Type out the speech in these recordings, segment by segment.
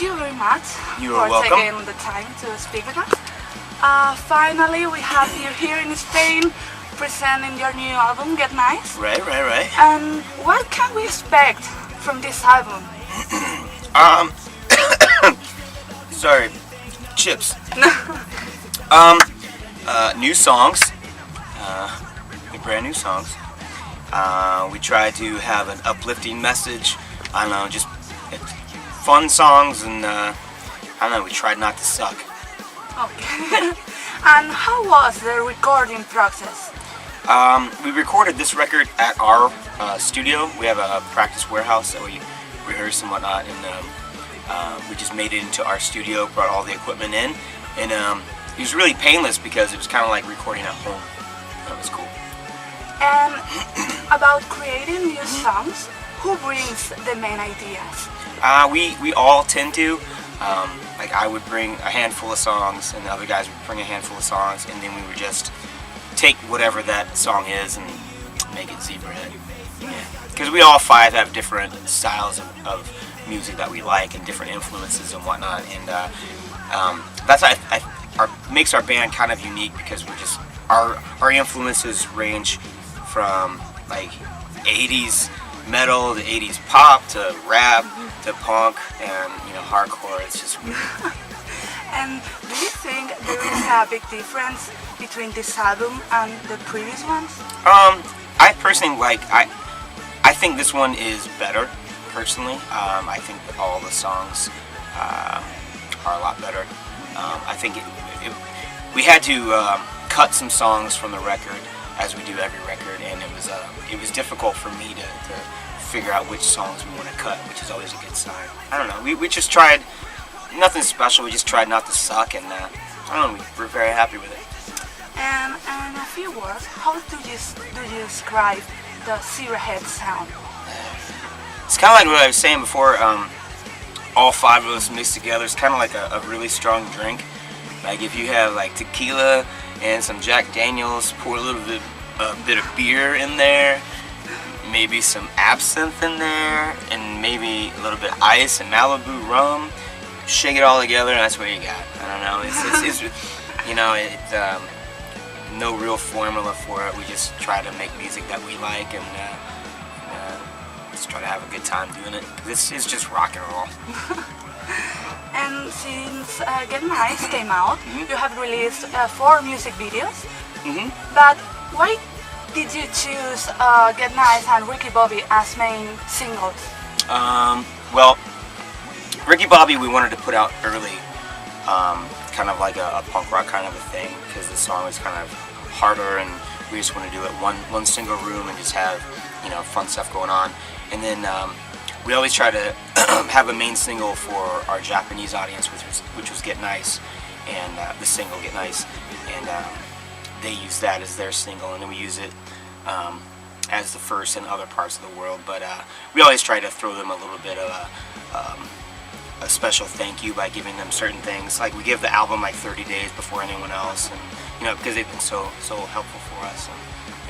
you very much You for are welcome. taking the time to speak with us. Finally, we have you here in Spain presenting your new album, Get Nice. Right. And what can we expect from this album? Sorry, chips. New songs, brand new songs. We try to have an uplifting message. I don't know, just fun songs, and I don't know. We tried not to suck. Okay. And how was the recording process? We recorded this record at our studio. We have a practice warehouse that we rehearse and whatnot, and we just made it into our studio, brought all the equipment in, and it was really painless because it was kind of like recording at home. That was cool. And about creating new songs, who brings the main ideas? We all tend to. Like I would bring a handful of songs, and the other guys would bring a handful of songs, and then we would just take whatever that song is and make it Zebrahead. Because we all five have different styles of music that we like and different influences and whatnot, and that's makes our band kind of unique because we're just our influences range from like 80s metal to 80s pop to rap to punk and hardcore. It's just weird. And do you think there is a big difference between this album and the previous ones? I personally I think this one is better personally. I think that all the songs are a lot better. I think we had to cut some songs from the record, as we do every record, and it was difficult for me to figure out which songs we want to cut, which is always a good sign. I don't know. We just tried nothing special. We just tried not to suck, and I don't know. We're very happy with it. And in a few words, how do you describe the Zebrahead sound? It's kind of like what I was saying before. All five of us mixed together. It's kind of like a really strong drink. Like if you have like tequila and some Jack Daniels, pour a little bit of beer in there, maybe some absinthe in there, and maybe a little bit of ice and Malibu rum. Shake it all together, and that's what you got. I don't know. It's no real formula for it. We just try to make music that we like, and just try to have a good time doing it. This is just rock and roll. And since Get Nice came out, you have released 4 music videos. But why did you choose Get Nice and Ricky Bobby as main singles? Well, Ricky Bobby we wanted to put out early, kind of like a punk rock kind of a thing, because the song was kind of harder, and we just wanted to do it one single room and just have fun stuff going on. And then we always try to have a main single for our Japanese audience, which was Get Nice, and the single Get Nice, and they use that as their single, and then we use it as the first in other parts of the world. But we always try to throw them a little bit of a special thank you by giving them certain things. Like we give the album like 30 days before anyone else, and because they've been so helpful for us. And,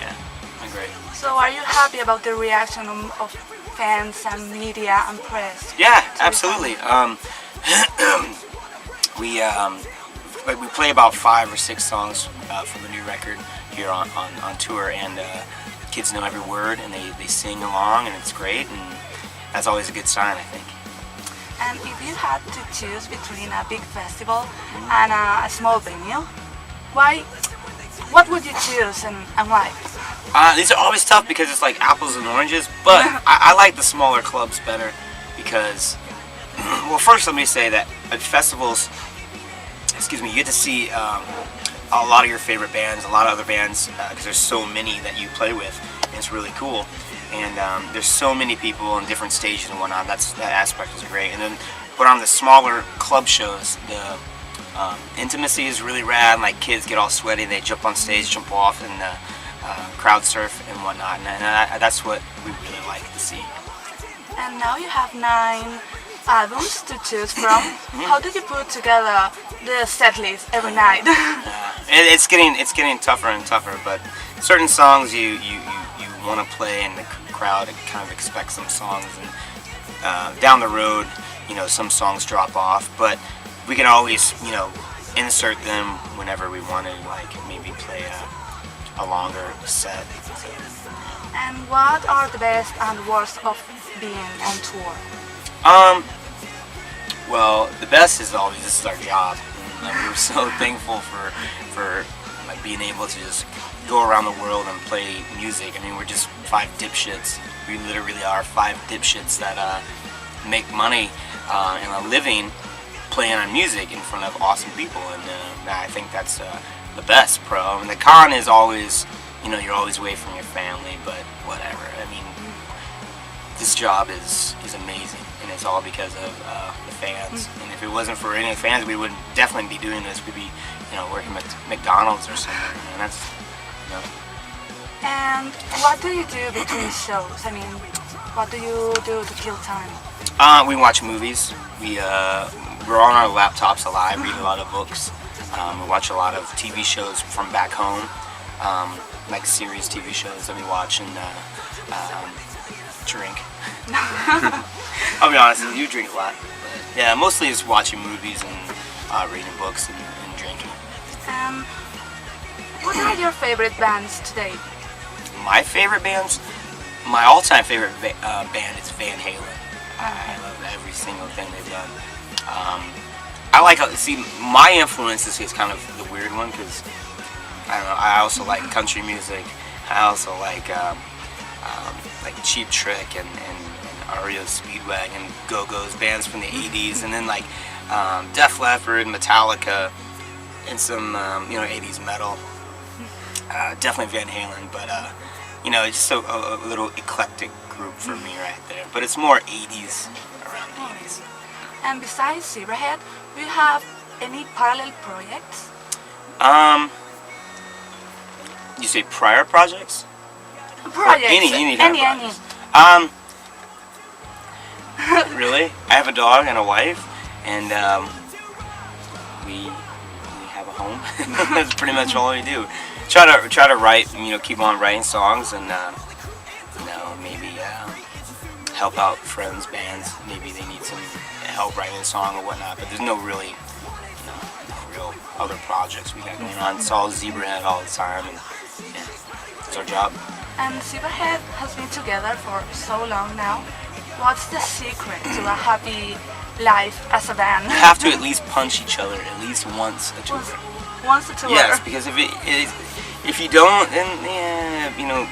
yeah, been great. So are you happy about the reaction of fans and media and press? Yeah, absolutely. We play about 5 or 6 songs from the new record here on tour, and kids know every word, and they sing along, and it's great, and that's always a good sign, I think. And if you had to choose between a big festival and a small venue, what would you choose and why? These are always tough because it's like apples and oranges, but I like the smaller clubs better because, well, first let me say that at festivals, you get to see a lot of your favorite bands, a lot of other bands, because there's so many that you play with, and it's really cool. And there's so many people on different stages and whatnot. That aspect is great. And then, but on the smaller club shows, the intimacy is really rad. Like kids get all sweaty, they jump on stage, jump off, and crowd surf and whatnot. And that's what we really like to see. And now you have 9 albums to choose from. How do you put together the set list every night? It's getting tougher and tougher. But certain songs you want to play, and the crowd kind of expects some songs, and down the road some songs drop off, but we can always, insert them whenever we want to, like maybe play a longer set. And what are the best and worst of being on tour? Well, the best is always this is our job. And, like, we're so thankful for like being able to just go around the world and play music. I mean, we're just 5 dipshits. We literally are 5 dipshits that make money and a living playing on music in front of awesome people, and I think that's the best pro. And the con is always, you're always away from your family, but whatever. I mean, this job is amazing, and it's all because of the fans. And if it wasn't for any fans, we would definitely be doing this. We'd be, working at McDonald's or something. And that's, And what do you do between shows? I mean, what do you do to kill time? We watch movies. We're on our laptops a lot. I read a lot of books. We watch a lot of TV shows from back home, like series TV shows that we watch, and drink. I'll be honest, you drink a lot. But yeah, mostly just watching movies and reading books and drinking. What are your favorite bands today? My favorite bands? My all-time favorite band is Van Halen. I love every single thing they've done. I like my influence is kind of the weird one, because I don't know, I also like country music. I also like Cheap Trick and REO Speedwagon, Go-Go's, bands from the 80s, and then like Def Leppard, Metallica, and some 80s metal. Definitely Van Halen, but it's just a little eclectic group for me right there. But it's more 80s, around the 80s. And besides Zebrahead, do you have any parallel projects? You say prior projects? Projects. Any kind of projects. Really? I have a dog and a wife, and we have a home. That's pretty much all we do. Try to write, keep on writing songs, and maybe help out friends, bands. Maybe they need some help writing a song or whatnot. But there's no real other projects we got going on. It's all Zebrahead all the time, and it's our job. And Zebrahead has been together for so long now. What's the secret to a happy life as a band? You have to at least punch each other at least once a tour. Once a tour? Yes, because if you don't, then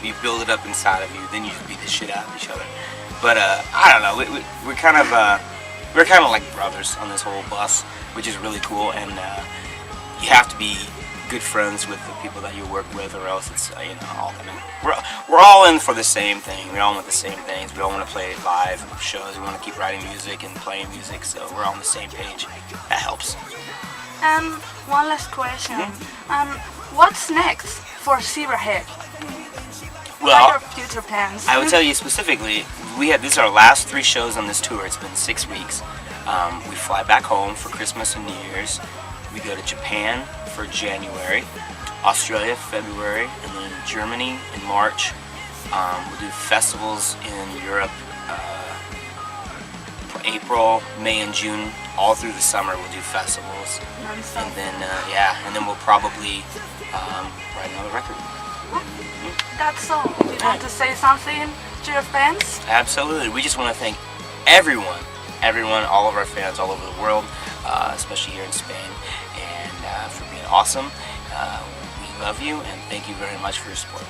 you build it up inside of you. Then you just beat the shit out of each other. But I don't know. We're kind of like brothers on this whole bus, which is really cool. And you have to be good friends with the people that you work with, or else it's all gonna. We're all in for the same thing. We all want the same things. We all want to play live shows. We want to keep writing music and playing music, so we're all on the same page. That helps. And one last question. What's next for Zebrahead? What are your future plans? I would tell you specifically, this is our last 3 shows on this tour. It's been 6 weeks. We fly back home for Christmas and New Year's. We go to Japan for January, Australia February, and then Germany in March. We'll do festivals in Europe, April, May, and June. All through the summer we'll do festivals. And then we'll probably write another record. That's all. Do you want to say something to your fans? Absolutely. We just want to thank everyone, all of our fans all over the world, especially here in Spain, and for being awesome. We love you, and thank you very much for your support.